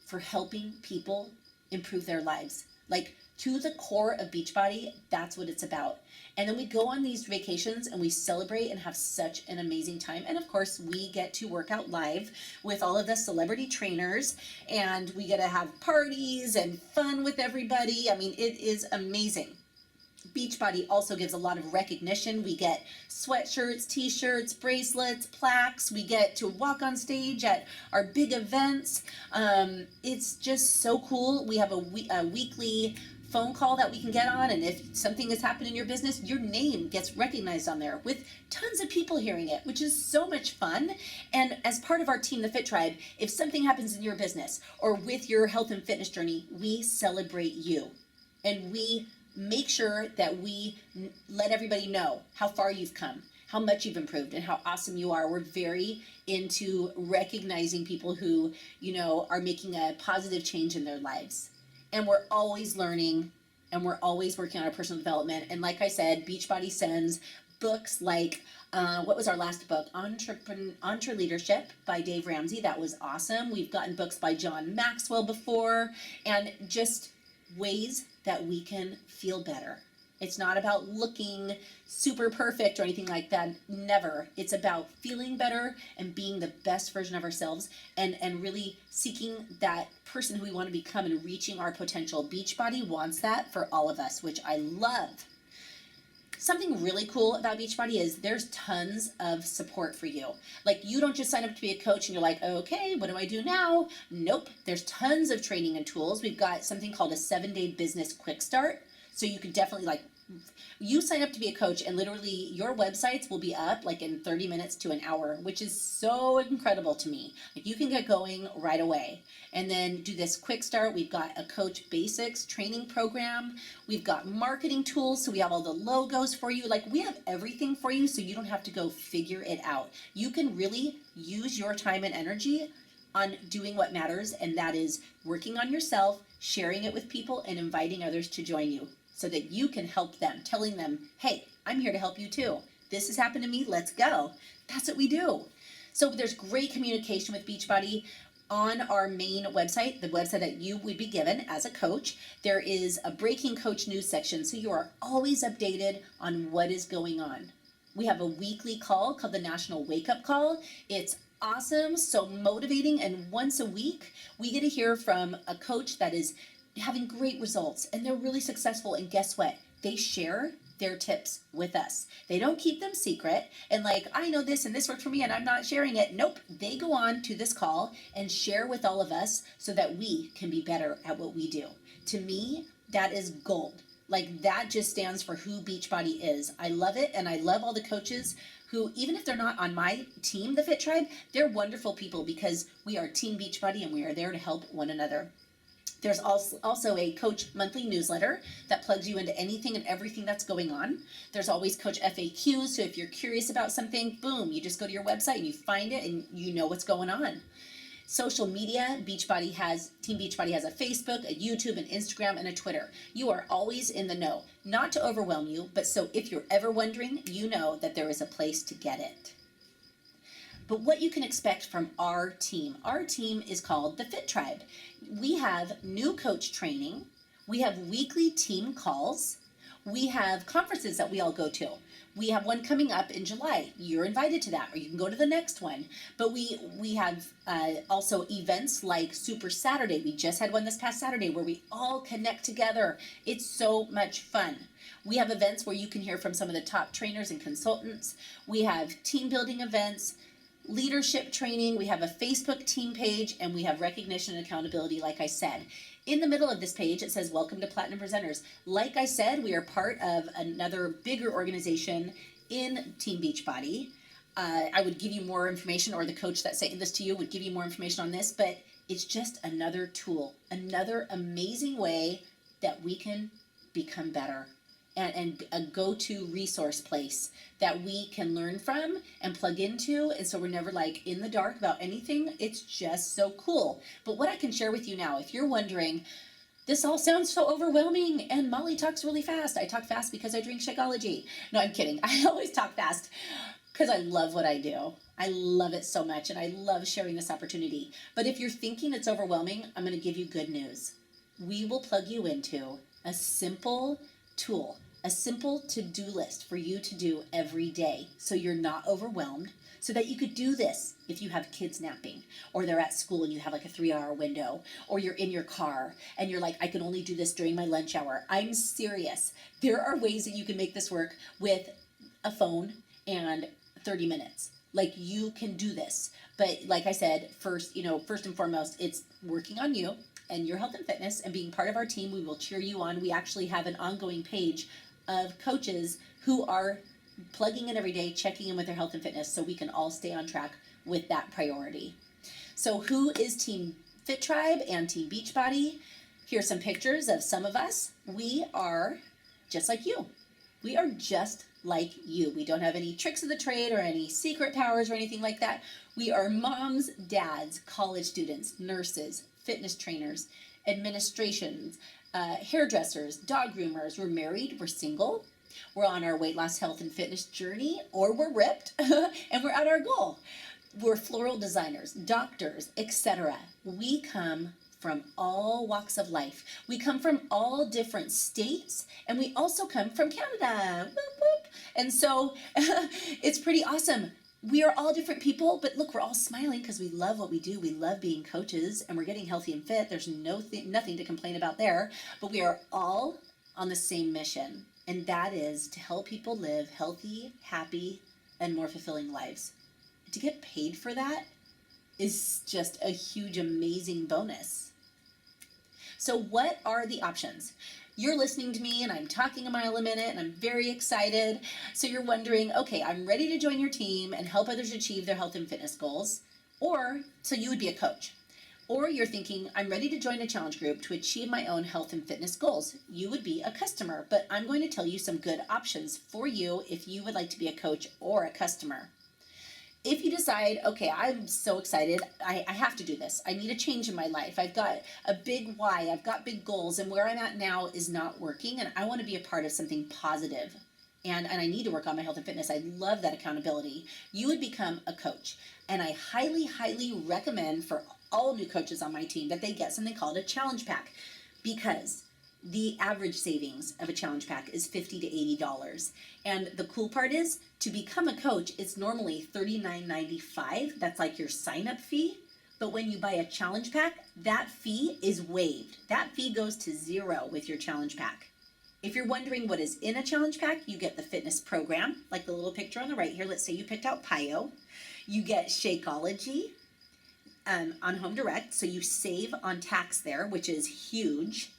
Speaker 1: for helping people improve their lives. Like, to the core of Beachbody, that's what it's about. And then we go on these vacations and we celebrate and have such an amazing time. And of course, we get to work out live with all of the celebrity trainers, and we get to have parties and fun with everybody. I mean, it is amazing. Beachbody also gives a lot of recognition. We get sweatshirts, t-shirts, bracelets, plaques. We get to walk on stage at our big events. It's just so cool. We have a weekly phone call that we can get on, and if something has happened in your business, your name gets recognized on there with tons of people hearing it, which is so much fun. And as part of our team, the Fit Tribe, if something happens in your business or with your health and fitness journey, we celebrate you, and we make sure that we let everybody know how far you've come, how much you've improved, and how awesome you are. We're very into recognizing people who, are making a positive change in their lives. And we're always learning, and we're always working on our personal development. And like I said, Beachbody sends books like, what was our last book? Entre Leadership by Dave Ramsey. That was awesome. We've gotten books by John Maxwell before, and just ways that we can feel better. It's not about looking super perfect or anything like that. Never. It's about feeling better and being the best version of ourselves, and really seeking that person who we want to become and reaching our potential. Beachbody wants that for all of us, which I love. Something really cool about Beachbody is there's tons of support for you. Like, you don't just sign up to be a coach and you're like, okay, what do I do now? Nope. There's tons of training and tools. We've got something called a 7-day business quick start. So you can definitely, you sign up to be a coach and literally your websites will be up like in 30 minutes to an hour, which is so incredible to me. Like, you can get going right away and then do this quick start. We've got a Coach Basics training program. We've got marketing tools. So we have all the logos for you. Like, we have everything for you, so you don't have to go figure it out. You can really use your time and energy on doing what matters, and that is working on yourself, sharing it with people, and inviting others to join you, so that you can help them, telling them, hey, I'm here to help you too. This has happened to me, let's go. That's what we do. So there's great communication with Beachbody. On our main website, the website that you would be given as a coach, there is a Breaking Coach news section, so you are always updated on what is going on. We have a weekly call called the National Wake Up Call. It's awesome, so motivating, and once a week, we get to hear from a coach that is having great results, and they're really successful, and guess what? They share their tips with us. They don't keep them secret and like, I know this and this worked for me and I'm not sharing it. Nope. They go on to this call and share with all of us so that we can be better at what we do. To me, that is gold. Like, that just stands for who Beachbody is. I love it, and I love all the coaches who, even if they're not on my team, the Fit Tribe, they're wonderful people because we are Team Beachbody and we are there to help one another. There's also a Coach monthly newsletter that plugs you into anything and everything that's going on. There's always Coach FAQs, so if you're curious about something, boom, you just go to your website and you find it and you know what's going on. Social media, Team Beachbody has a Facebook, a YouTube, an Instagram, and a Twitter. You are always in the know. Not to overwhelm you, but so if you're ever wondering, you know that there is a place to get it. But what you can expect from our team is called the Fit Tribe. We have new coach training. We have weekly team calls. We have conferences that we all go to. We have one coming up in July. You're invited to that, or you can go to the next one. But we have also events like Super Saturday. We just had one this past Saturday where we all connect together. It's so much fun. We have events where you can hear from some of the top trainers and consultants. We have team building events, leadership training, we have a Facebook team page, and we have recognition and accountability, like I said. In the middle of this page, it says, Welcome to Platinum Presenters. Like I said, we are part of another bigger organization in Team Beachbody. I would give you more information, or the coach that's saying this to you would give you more information on this, but it's just another tool, another amazing way that we can become better. And a go-to resource place that we can learn from and plug into, and so we're never like in the dark about anything. It's just so cool. But what I can share with you now, if you're wondering, this all sounds so overwhelming and Molly talks really fast. I talk fast because I drink Shakeology. No, I'm kidding. I always talk fast because I love what I do. I love it so much, and I love sharing this opportunity. But if you're thinking it's overwhelming, I'm going to give you good news. We will plug you into a simple tool, a a simple to-do list for you to do every day so you're not overwhelmed, so that you could do this if you have kids napping, or they're at school and you have like a 3-hour window, or you're in your car and you're like, I can only do this during my lunch hour. I'm serious. There are ways that you can make this work with a phone and 30 minutes. Like, you can do this. But like I said, first and foremost, it's working on you and your health and fitness and being part of our team. We will cheer you on. We actually have an ongoing page of coaches who are plugging in every day, checking in with their health and fitness, so we can all stay on track with that priority. So who is Team Fit Tribe and Team Beachbody? Here's some pictures of some of us. We are just like you. We are just like you. We don't have any tricks of the trade or any secret powers or anything like that. We are moms, dads, college students, nurses, fitness trainers, administrations, hairdressers, dog groomers. We're married, we're single, we're on our weight loss, health, and fitness journey, or we're ripped, and we're at our goal. We're floral designers, doctors, etc. We come from all walks of life. We come from all different states, and we also come from Canada. Whoop, whoop. And so it's pretty awesome. We are all different people, but look, we're all smiling because we love what we do. We love being coaches, and we're getting healthy and fit. There's nothing to complain about there, but we are all on the same mission, and that is to help people live healthy, happy, and more fulfilling lives. To get paid for that is just a huge, amazing bonus. So what are the options? You're listening to me and I'm talking a mile a minute and I'm very excited. So you're wondering, okay, I'm ready to join your team and help others achieve their health and fitness goals. Or, so you would be a coach. Or you're thinking, I'm ready to join a challenge group to achieve my own health and fitness goals. You would be a customer, but I'm going to tell you some good options for you if you would like to be a coach or a customer. If you decide, okay, I'm so excited, I have to do this. I need a change in my life. I've got a big why, I've got big goals, and where I'm at now is not working, and I want to be a part of something positive. And I need to work on my health and fitness. I love that accountability. You would become a coach. And I highly, highly recommend for all new coaches on my team that they get something called a challenge pack, because the average savings of a challenge pack is $50 to $80. And the cool part is, to become a coach, it's normally $39.95. That's like your sign-up fee. But when you buy a challenge pack, that fee is waived. That fee goes to $0 with your challenge pack. If you're wondering what is in a challenge pack, you get the fitness program, like the little picture on the right here. Let's say you picked out PiYo. You get Shakeology on Home Direct, so you save on tax there, which is huge.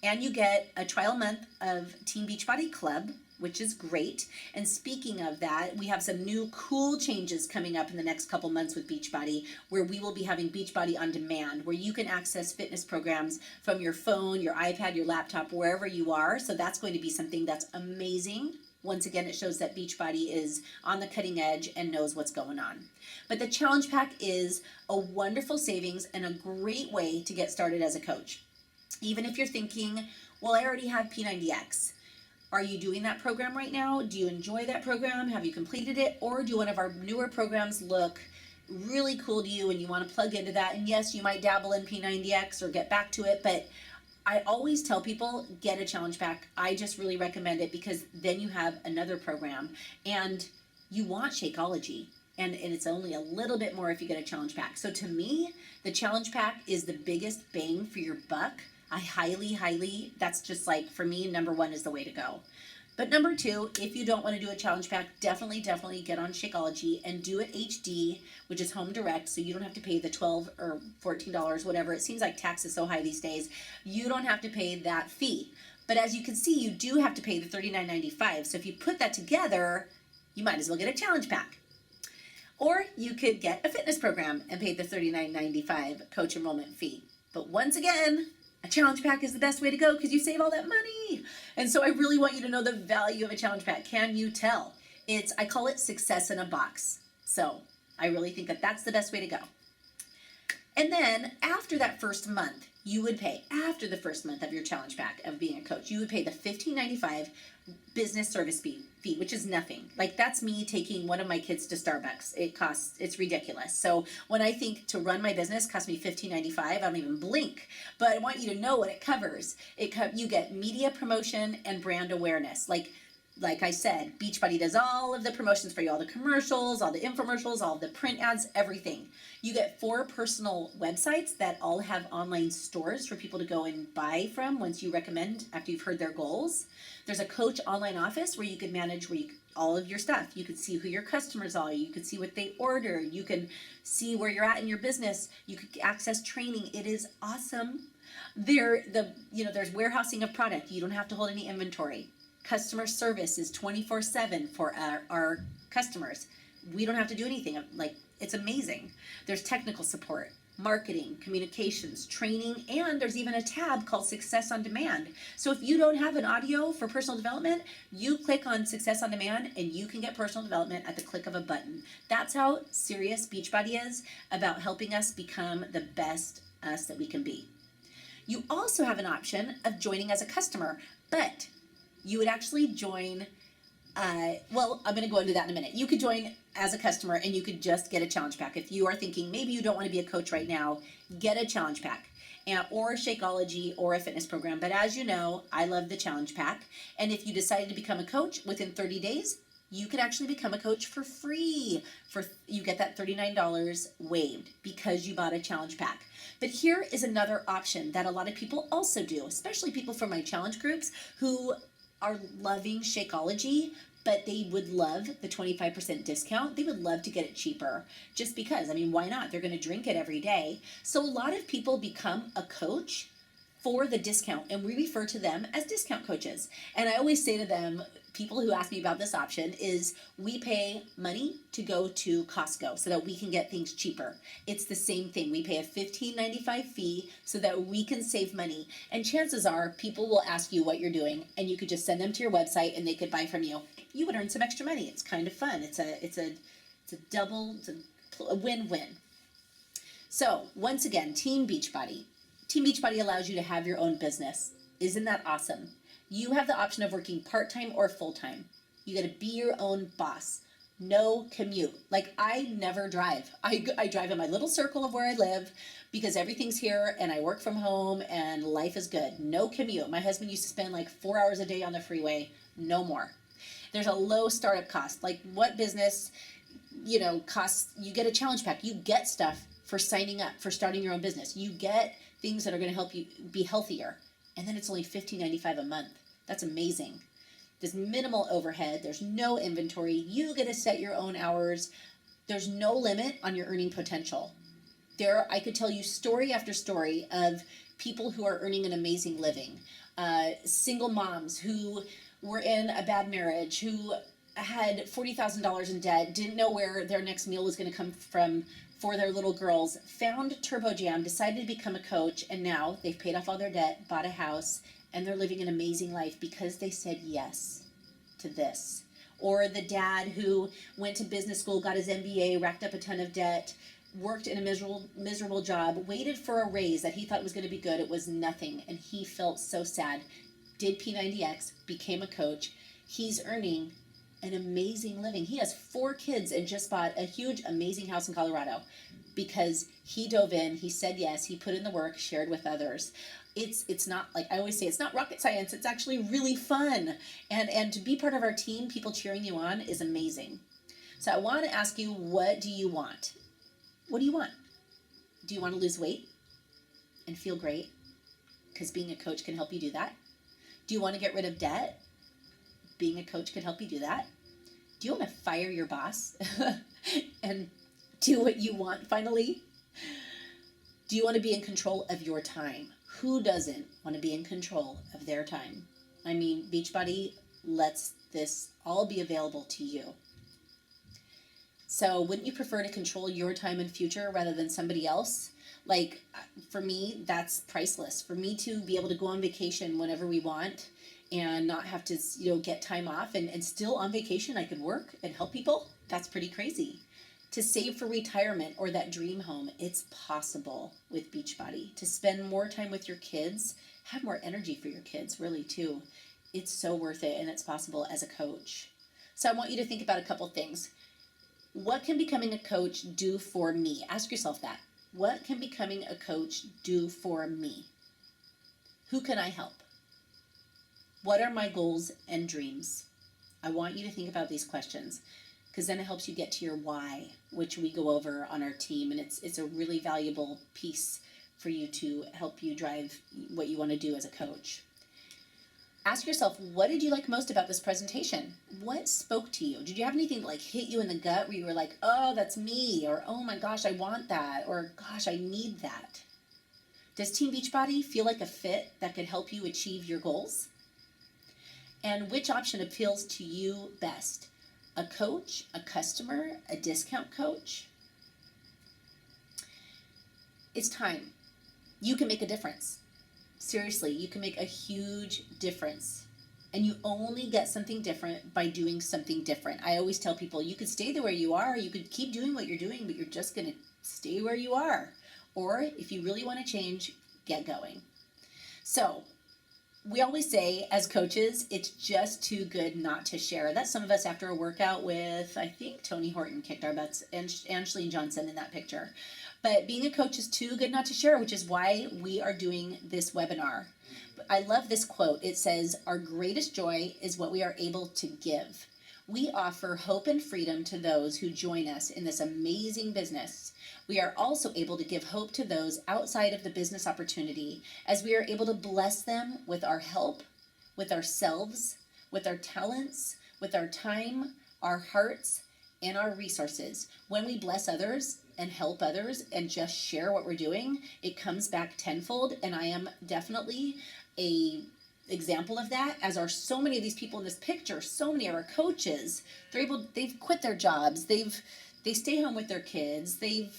Speaker 1: And you get a trial month of Team Beachbody Club, which is great. And speaking of that, we have some new cool changes coming up in the next couple months with Beachbody, where we will be having Beachbody on demand, where you can access fitness programs from your phone, your iPad, your laptop, wherever you are. So that's going to be something that's amazing. Once again, it shows that Beachbody is on the cutting edge and knows what's going on. But the challenge pack is a wonderful savings and a great way to get started as a coach. Even if you're thinking, well, I already have P90X. Are you doing that program right now? Do you enjoy that program? Have you completed it? Or do one of our newer programs look really cool to you and you want to plug into that? And yes, you might dabble in P90X or get back to it, but I always tell people, get a challenge pack. I just really recommend it, because then you have another program and you want Shakeology. And it's only a little bit more if you get a challenge pack. So to me, the challenge pack is the biggest bang for your buck. I highly, that's just like, for me, number one is the way to go. But number two, if you don't want to do a challenge pack, definitely get on Shakeology and do it HD, which is Home Direct, so you don't have to pay the $12 or $14, whatever. It seems like tax is so high these days. You don't have to pay that fee. But as you can see, you do have to pay the $39.95. So if you put that together, you might as well get a challenge pack. Or you could get a fitness program and pay the $39.95 coach enrollment fee. But once again, a challenge pack is the best way to go, because you save all that money. And so I really want you to know the value of a challenge pack. Can you tell? I call it success in a box. So I really think that that's the best way to go. And then after that first month, you would pay, after the first month of your challenge pack of being a coach, you would pay the $15.95 business service fee, which is nothing. Like, that's me taking one of my kids to Starbucks. It's ridiculous. So when I think to run my business costs me $15.95, I don't even blink. But I want you to know what it covers. You get media promotion and brand awareness. Like I said, Beachbody does all of the promotions for you, all the commercials, all the infomercials, all the print ads, everything. You get 4 personal websites that all have online stores for people to go and buy from once you recommend, after you've heard their goals. There's a coach online office where you can manage all of your stuff. You can see who your customers are. You can see what they order. You can see where you're at in your business. You can access training. It is awesome. There's warehousing of product. You don't have to hold any inventory. Customer service is 24/7 for our customers. We don't have to do anything. Like, it's amazing. There's technical support, marketing, communications, training, and there's even a tab called Success on Demand. So if you don't have an audio for personal development, you click on Success on Demand and you can get personal development at the click of a button. That's how serious Beachbody is about helping us become the best us that we can be. You also have an option of joining as a customer, but you would actually join, I'm going to go into that in a minute. You could join as a customer and you could just get a challenge pack. If you are thinking maybe you don't want to be a coach right now, get a challenge pack, or a Shakeology or a fitness program. But as you know, I love the challenge pack. And if you decided to become a coach within 30 days, you could actually become a coach for free. You get that $39 waived because you bought a challenge pack. But here is another option that a lot of people also do, especially people from my challenge groups who are loving Shakeology, but they would love the 25% discount. They would love to get it cheaper just because. I mean, why not? They're going to drink it every day. So a lot of people become a coach for the discount, and we refer to them as discount coaches. And I always say to them, people who ask me about this option, is we pay money to go to Costco so that we can get things cheaper. It's the same thing. We pay a $15.95 fee so that we can save money. And chances are people will ask you what you're doing, and you could just send them to your website and they could buy from you. You would earn some extra money. It's kind of fun. It's a win-win. So once again, Team Beachbody. Team Beachbody allows you to have your own business. Isn't that awesome? You have the option of working part-time or full-time. You got to be your own boss. No commute. Like, I never drive. I drive in my little circle of where I live because everything's here and I work from home and life is good. No commute. My husband used to spend like 4 hours a day on the freeway. No more. There's a low startup cost. Like, what business, costs, you get a challenge pack. You get stuff for signing up, for starting your own business. You get things that are going to help you be healthier. And then it's only $15.95 a month. That's amazing. There's minimal overhead. There's no inventory. You get to set your own hours. There's no limit on your earning potential. I could tell you story after story of people who are earning an amazing living. Single moms who were in a bad marriage, who had $40,000 in debt, didn't know where their next meal was going to come from for their little girls, found TurboJam, decided to become a coach, and now they've paid off all their debt, bought a house, and they're living an amazing life because they said yes to this. Or the dad who went to business school, got his MBA, racked up a ton of debt, worked in a miserable job, waited for a raise that he thought was going to be good. It was nothing, and he felt so sad. Did P90X, became a coach. He's earning an amazing living. He has 4 kids and just bought a huge, amazing house in Colorado because he dove in, he said yes, he put in the work, shared with others. It's not, like I always say, it's not rocket science. It's actually really fun. And to be part of our team, people cheering you on, is amazing. So I want to ask you, what do you want? What do you want? Do you want to lose weight and feel great? Because being a coach can help you do that. Do you want to get rid of debt? Being a coach can help you do that. Do you want to fire your boss and do what you want finally? Do you want to be in control of your time? Who doesn't want to be in control of their time? I mean, Beachbody lets this all be available to you. So wouldn't you prefer to control your time and future rather than somebody else? Like, for me, that's priceless. For me to be able to go on vacation whenever we want and not have to, get time off and still on vacation I could work and help people, that's pretty crazy. to save for retirement or that dream home. It's possible with Beachbody to spend more time with your kids, have more energy for your kids, really, too. It's so worth it, and it's possible as a coach. So I want you to think about a couple things. What can becoming a coach do for me? Ask yourself that. What can becoming a coach do for me? Who can I help? What are my goals and dreams? I want you to think about these questions, because then it helps you get to your why, which we go over on our team, and it's a really valuable piece for you to help you drive what you want to do as a coach. Ask yourself, what did you like most about this presentation? What spoke to you? Did you have anything like hit you in the gut where you were like, oh, that's me, or oh my gosh, I want that, or gosh, I need that? Does Team Beachbody feel like a fit that could help you achieve your goals? And which option appeals to you best? A coach, a customer, a discount coach? It's time. You can make a difference. Seriously, you can make a huge difference. And you only get something different by doing something different. I always tell people, you could stay there where you are, you could keep doing what you're doing, but you're just going to stay where you are. Or if you really want to change, get going. So, we always say as coaches, it's just too good not to share. That's some of us after a workout with, I think Tony Horton kicked our butts, and Angeline Johnson in that picture. But being a coach is too good not to share, which is why we are doing this webinar. I love this quote. It says, our greatest joy is what we are able to give. We offer hope and freedom to those who join us in this amazing business. We are also able to give hope to those outside of the business opportunity, as we are able to bless them with our help, with ourselves, with our talents, with our time, our hearts, and our resources. When we bless others and help others and just share what we're doing, it comes back tenfold, and I am definitely a example of that, as are so many of these people in this picture. So many of our coaches, they've quit their jobs, they stay home with their kids, they've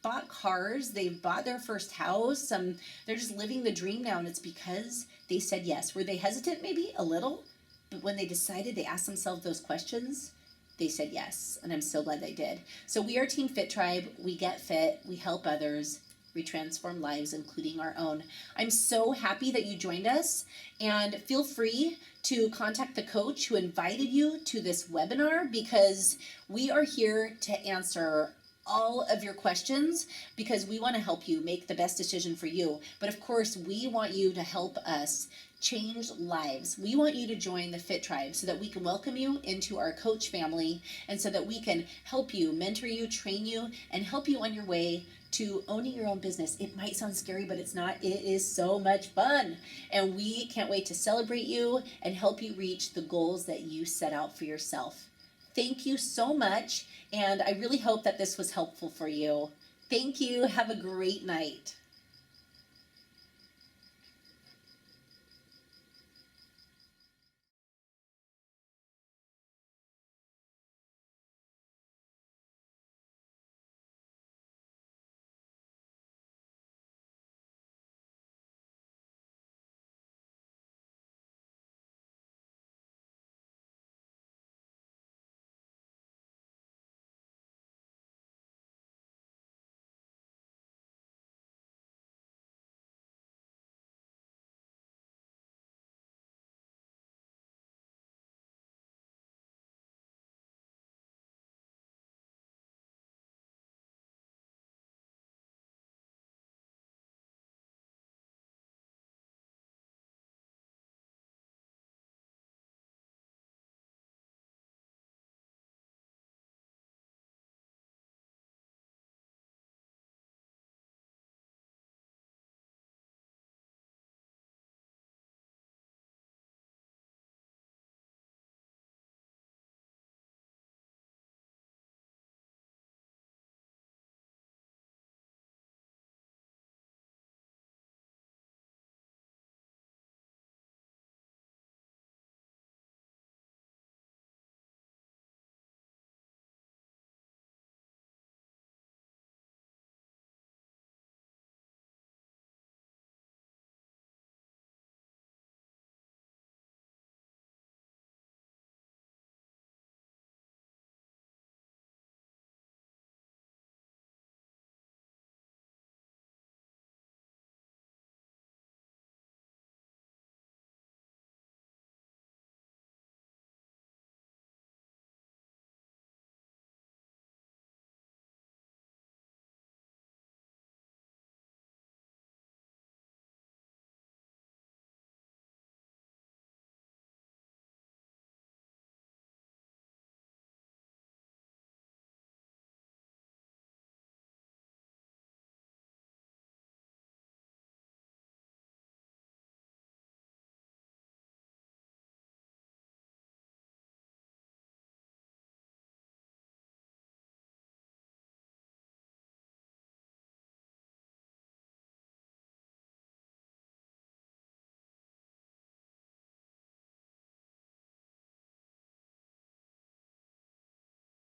Speaker 1: bought cars, they've bought their first house, they're just living the dream now, and it's because they said yes. Were they hesitant? Maybe a little, but when they decided, they asked themselves those questions, they said yes, and I'm so glad they did. So we are Team Fit Tribe. We get fit, we help others, we transform lives, including our own. I'm so happy that you joined us, and feel free to contact the coach who invited you to this webinar, because we are here to answer all of your questions, because we want to help you make the best decision for you. But of course, we want you to help us change lives. We want you to join the Fit Tribe so that we can welcome you into our coach family, and so that we can help you, mentor you, train you, and help you on your way to owning your own business. It might sound scary, but it's not. It is so much fun. And we can't wait to celebrate you and help you reach the goals that you set out for yourself. Thank you so much, and I really hope that this was helpful for you. Thank you. Have a great night.